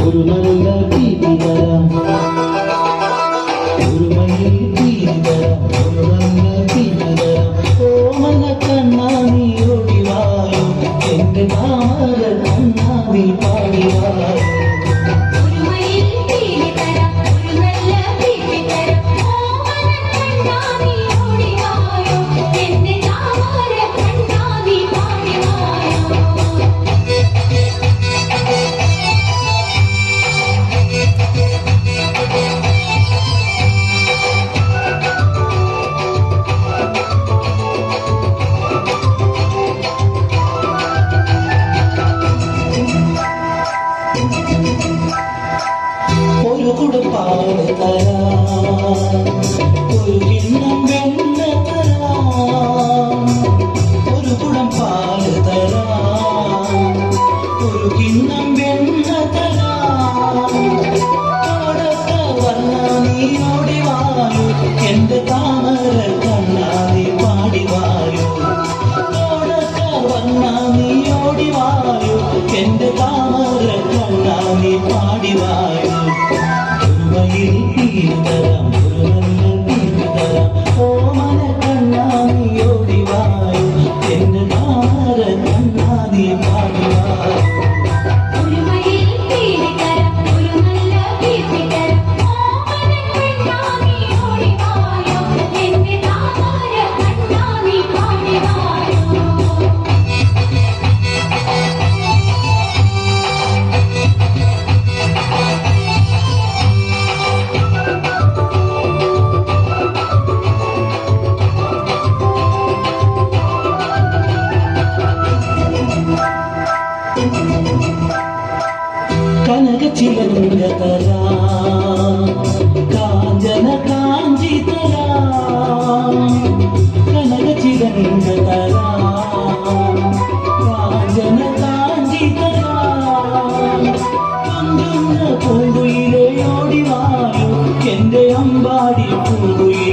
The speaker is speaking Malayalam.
ഒരു നല്ല തീരി തരാം ഒരു മയിൽ തീരി തരാം ഒരു നല്ല തീരി തരാം ഓമന കണ്ണാ നീ ഓടിവായോ എന്റെ താമര കണ്ണാ നീ പാടിവായോ ഒരു കുടപ്പാട് തരാം ഒരു കിണ്ണം വെണ്ണ തരാം ഒരു കുടം പാല് തരാം ഒരു കിണ്ണം വെണ്ണ തരാം ഓടത്ത വർണ്ണ നീ ഓടിവായോ എന്റെ താമര കണ്ണാ നീ പാടിവായോ ഓടത്ത വർണ്ണ നീ ഓടിവായോ എന്റെ താമര കണ്ണാ നീ പാടിവായോ മയിൽ തീരി തരാം ഒരു നല്ല തീരി തരാം ഓമന കണ്ണാ നീ ഓടിവായോ എന്റെ താമര കണ്ണാ നീ പാടിവായോ കനകച്ചിലങ്ക തരാം കാഞ്ചന കാഞ്ചി തരാം കനകച്ചിലങ്ക തരാം കാഞ്ചന കാഞ്ചി തരാം പൂങ്കുയിലെ ഓടിവായോ എന്റെ അമ്പാടി പൂങ്കുയിൽ